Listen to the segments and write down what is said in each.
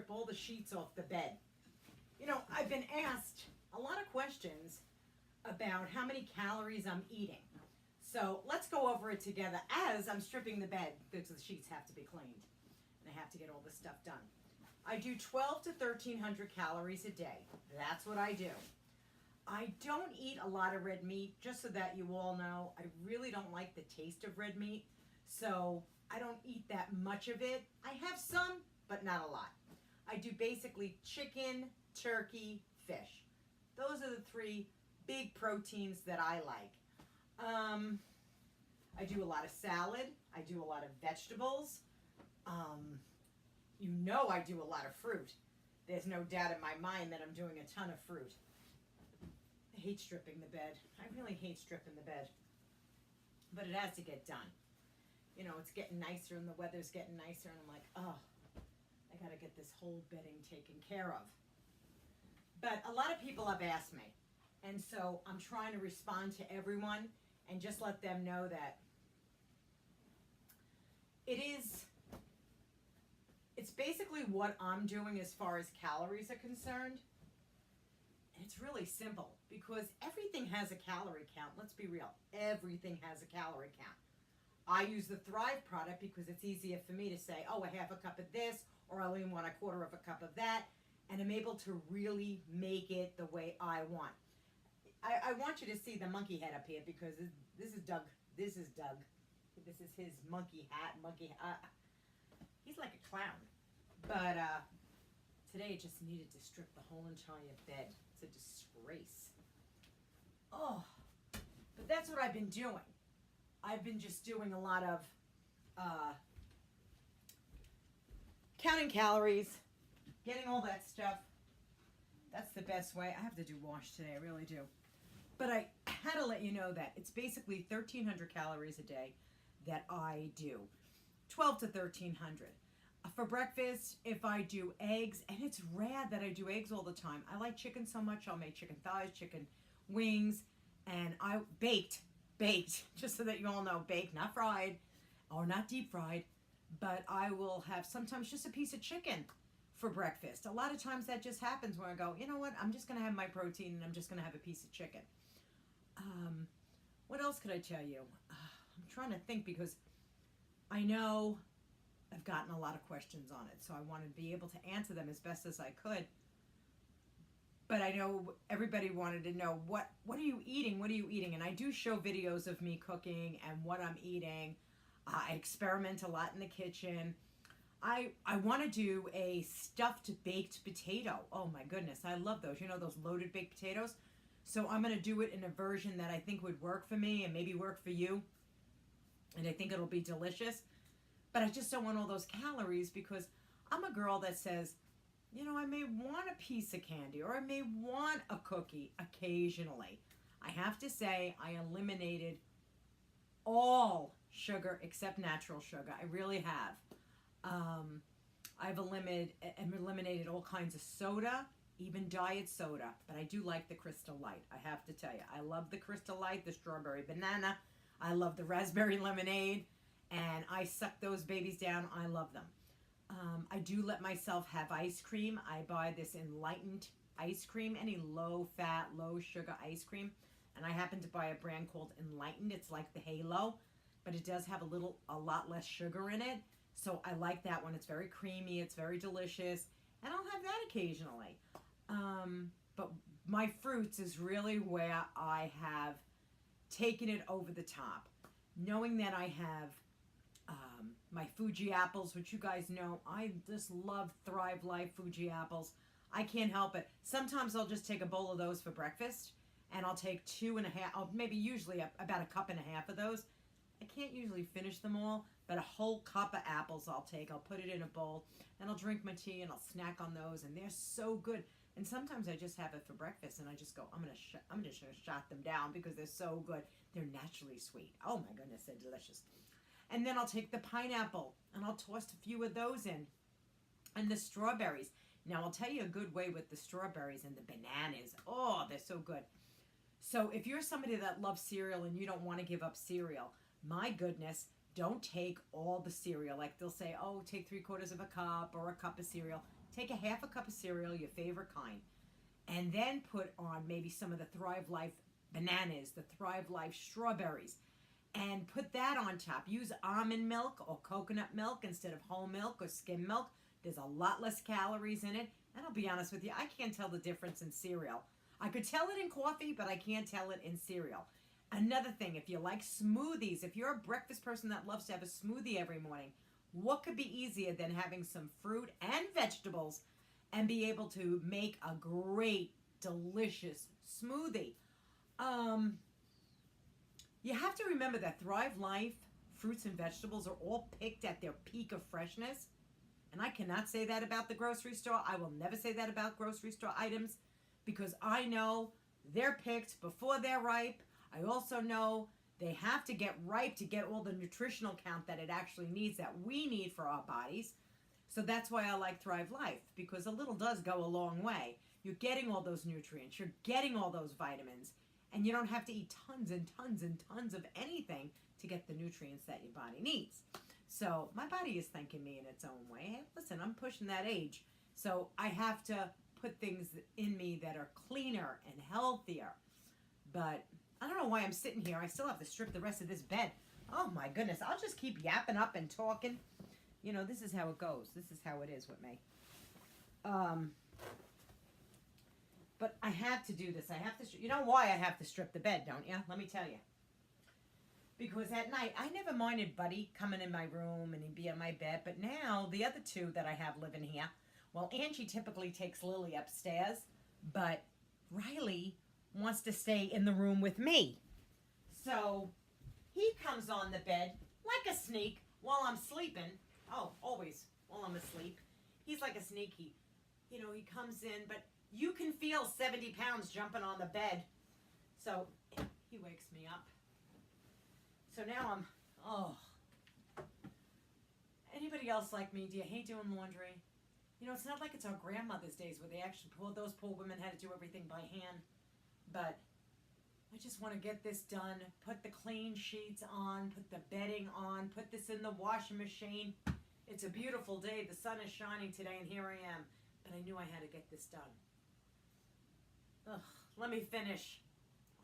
strip all the sheets off the bed. You know, I've been asked a lot of questions about how many calories I'm eating. So let's go over it together as I'm stripping the bed because the sheets have to be cleaned and I have to get all this stuff done. I do 12 to 1300 calories a day. That's what I do. I don't eat a lot of red meat, just so that you all know. I really don't like the taste of red meat, so I don't eat that much of it. I have some, but not a lot. I do basically chicken, turkey, fish. Those are the three big proteins that I like. I do a lot of salad. I do a lot of vegetables. You know I do a lot of fruit. There's no doubt in my mind that I'm doing a ton of fruit. I hate stripping the bed. I really hate stripping the bed. But it has to get done. You know, it's getting nicer and the weather's getting nicer and I'm like, oh, I gotta get this whole bedding taken care of. But a lot of people have asked me. And so I'm trying to respond to everyone and just let them know that it's basically what I'm doing as far as calories are concerned. And it's really simple because everything has a calorie count. Let's be real. Everything has a calorie count. I use the Thrive product because it's easier for me to say, oh, I have a cup of this, or I only want a quarter of a cup of that. And I'm able to really make it the way I want. I want you to see the monkey head up here because this is Doug. This is Doug. This is his monkey hat. He's like a clown. But today I just needed to strip the whole entire bed. It's a disgrace. Oh, but that's what I've been doing. I've been just doing a lot of counting calories, getting all that stuff. That's the best way. I have to do wash today, I really do. But I had to let you know that it's basically 1,300 calories a day that I do. 12 to 1,300. For breakfast, if I do eggs, and it's rare that I do eggs all the time. I like chicken so much, I'll make chicken thighs, chicken wings, and I baked, just so that you all know, baked, not fried, or not deep fried, but I will have sometimes just a piece of chicken for breakfast. A lot of times that just happens where I go, you know what, I'm just going to have my protein and I'm just going to have a piece of chicken. What else could I tell you? I'm trying to think because I know I've gotten a lot of questions on it, so I want to be able to answer them as best as I could. But I know everybody wanted to know, what are you eating? What are you eating? And I do show videos of me cooking and what I'm eating. I experiment a lot in the kitchen. I want to do a stuffed baked potato. Oh my goodness, I love those. You know, those loaded baked potatoes? So I'm going to do it in a version that I think would work for me and maybe work for you. And I think it'll be delicious. But I just don't want all those calories because I'm a girl that says, you know, I may want a piece of candy or I may want a cookie occasionally. I have to say I eliminated all sugar except natural sugar. I really have. I've eliminated all kinds of soda, even diet soda, but I do like the Crystal Light. I have to tell you, I love the Crystal Light, the strawberry banana. I love the raspberry lemonade, and I suck those babies down. I love them. I do let myself have ice cream. I buy this Enlightened ice cream, any low-fat, low-sugar ice cream, and I happen to buy a brand called Enlightened. It's like the Halo, but it does have a lot less sugar in it, so I like that one. It's very creamy. It's very delicious, and I'll have that occasionally. But my fruits is really where I have taken it over the top. Knowing that I have my Fuji apples, which you guys know, I just love Thrive Life Fuji apples. I can't help it. Sometimes I'll just take a bowl of those for breakfast, and I'll take 2.5, maybe usually about a cup and a half of those. I can't usually finish them all, but a whole cup of apples I'll take. I'll put it in a bowl, and I'll drink my tea, and I'll snack on those, and they're so good. And sometimes I just have it for breakfast, and I just go, I'm just gonna shot them down because they're so good. They're naturally sweet. Oh my goodness, they're delicious. And then I'll take the pineapple, and I'll toss a few of those in, and the strawberries. Now I'll tell you a good way with the strawberries and the bananas. Oh, they're so good. So if you're somebody that loves cereal and you don't want to give up cereal, my goodness, don't take all the cereal. Like they'll say, oh, take 3/4 of a cup or a cup of cereal. take a half a cup of cereal, your favorite kind, and then put on maybe some of the Thrive Life bananas, the Thrive Life strawberries, and put that on top. Use almond milk or coconut milk instead of whole milk or skim milk. There's a lot less calories in it. And I'll be honest with you, I can't tell the difference in cereal. I could tell it in coffee, but I can't tell it in cereal. Another thing, if you like smoothies, if you're a breakfast person that loves to have a smoothie every morning, what could be easier than having some fruit and vegetables and be able to make a great, delicious smoothie? You have to remember that Thrive Life fruits and vegetables are all picked at their peak of freshness. And I cannot say that about the grocery store. I will never say that about grocery store items because I know they're picked before they're ripe. I also know they have to get ripe to get all the nutritional count that it actually needs, that we need for our bodies. So that's why I like Thrive Life, because a little does go a long way. You're getting all those nutrients, you're getting all those vitamins, and you don't have to eat tons and tons and tons of anything to get the nutrients that your body needs. So my body is thanking me in its own way. Hey, listen, I'm pushing that age, so I have to put things in me that are cleaner and healthier. But I don't know why I'm sitting here. I still have to strip the rest of this bed. Oh my goodness, I'll just keep yapping up and talking. You know, this is how it goes. This is how it is with me. But I have to do this. I have to, you know why I have to strip the bed, don't you? Let me tell you. Because at night, I never minded Buddy coming in my room and he'd be on my bed. But now, the other two that I have living here, well, Angie typically takes Lily upstairs, but Riley wants to stay in the room with me. So he comes on the bed like a sneak while I'm sleeping. Oh, always while I'm asleep. He's like a sneak. He comes in, but you can feel 70 pounds jumping on the bed. So he wakes me up. So now anybody else like me? Do you hate doing laundry? You know, it's not like it's our grandmother's days where those poor women had to do everything by hand. But I just want to get this done, put the clean sheets on, put the bedding on, put this in the washing machine. It's a beautiful day. The sun is shining today, and here I am. But I knew I had to get this done. Ugh, let me finish.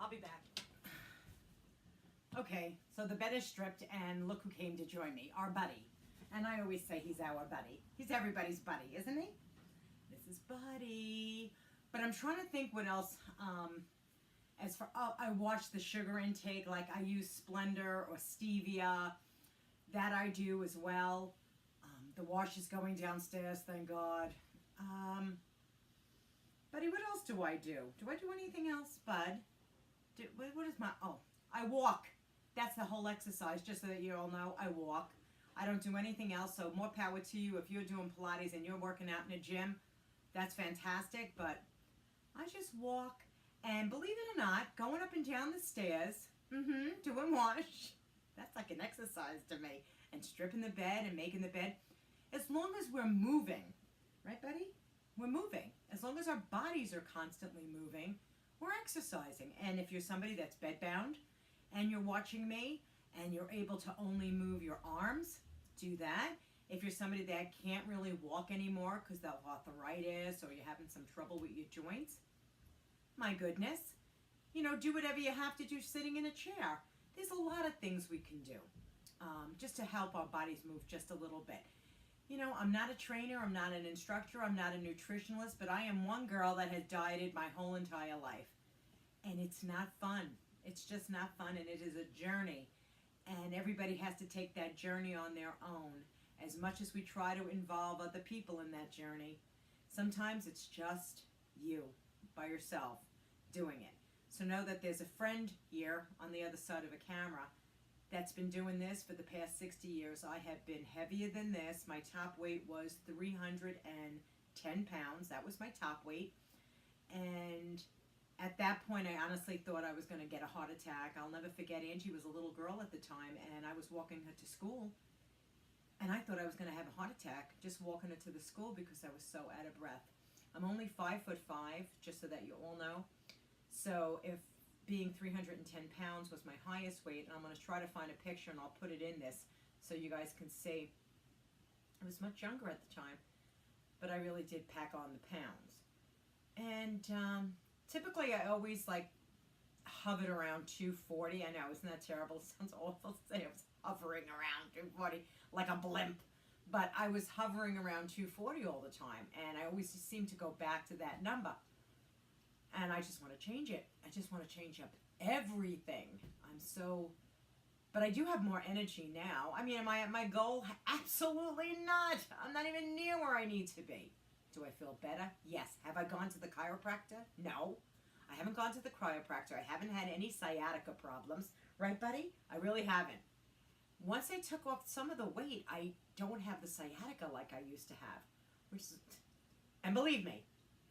I'll be back. Okay, so the bed is stripped, and look who came to join me, our buddy. And I always say he's our buddy. He's everybody's buddy, isn't he? This is Buddy. But I'm trying to think what else. I watch the sugar intake, like I use Splendor or Stevia. That I do as well. The wash is going downstairs, thank God. Buddy, what else do I do? Do I do anything else, Bud? I walk. That's the whole exercise, just so that you all know, I walk. I don't do anything else, so more power to you. If you're doing Pilates and you're working out in a gym, that's fantastic, but I just walk. And believe it or not, going up and down the stairs, doing wash, that's like an exercise to me. And stripping the bed and making the bed. As long as we're moving, right, Buddy? We're moving. As long as our bodies are constantly moving, we're exercising. And if you're somebody that's bedbound and you're watching me and you're able to only move your arms, do that. If you're somebody that can't really walk anymore because of arthritis or you're having some trouble with your joints, my goodness, do whatever you have to do sitting in a chair. There's a lot of things we can do just to help our bodies move just a little bit. I'm not a trainer, I'm not an instructor, I'm not a nutritionalist, but I am one girl that has dieted my whole entire life. And it's not fun. It's just not fun, and it is a journey. And everybody has to take that journey on their own. As much as we try to involve other people in that journey, sometimes it's just you, by yourself, doing it. So know that there's a friend here on the other side of a camera that's been doing this for the past 60 years. I have been heavier than this. My top weight was 310 pounds. That was my top weight. And at that point, I honestly thought I was going to get a heart attack. I'll never forget, Angie was a little girl at the time, and I was walking her to school. And I thought I was going to have a heart attack just walking her to the school because I was so out of breath. I'm only 5'5", just so that you all know. So if being 310 pounds was my highest weight, and I'm going to try to find a picture and I'll put it in this so you guys can see. I was much younger at the time. but I really did pack on the pounds. And typically I always like hovered around 240. I know, isn't that terrible? It sounds awful to say I was hovering around 240 like a blimp. But I was hovering around 240 all the time, and I always seem to go back to that number. And I just want to change it. I just want to change up everything. But I do have more energy now. I mean, am I at my goal? Absolutely not. I'm not even near where I need to be. Do I feel better? Yes. Have I gone to the chiropractor? No. I haven't gone to the chiropractor. I haven't had any sciatica problems. Right, buddy? I really haven't. Once I took off some of the weight, I don't have the sciatica like I used to have. And believe me,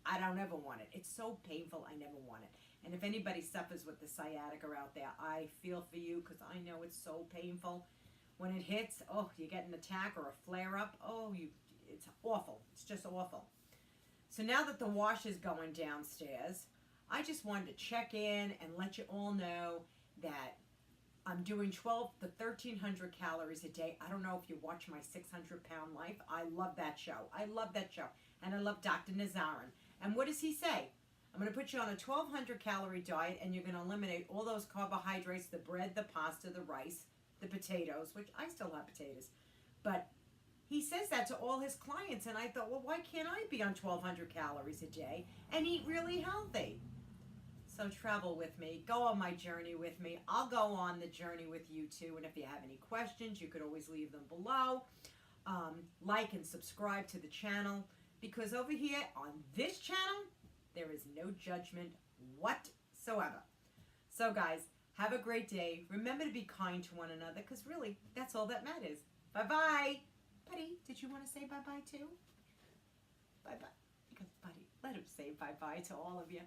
I don't ever want it. It's so painful, I never want it. And if anybody suffers with the sciatica out there, I feel for you because I know it's so painful. When it hits, oh, you get an attack or a flare-up. Oh, it's awful. It's just awful. So now that the wash is going downstairs, I just wanted to check in and let you all know that I'm doing 12 to 1,300 calories a day. I don't know if you watch my 600-pound life. I love that show. I love that show. And I love Dr. Nazarin. And what does he say? I'm going to put you on a 1,200-calorie diet, and you're going to eliminate all those carbohydrates, the bread, the pasta, the rice, the potatoes, which I still have potatoes. But he says that to all his clients, and I thought, well, why can't I be on 1,200 calories a day and eat really healthy? So travel with me. Go on my journey with me. I'll go on the journey with you too. And if you have any questions, you could always leave them below. Like and subscribe to the channel. Because over here on this channel, there is no judgment whatsoever. So guys, have a great day. Remember to be kind to one another, because really, that's all that matters. Bye-bye. Buddy, did you want to say bye-bye too? Bye-bye. Because Buddy, let him say bye-bye to all of you.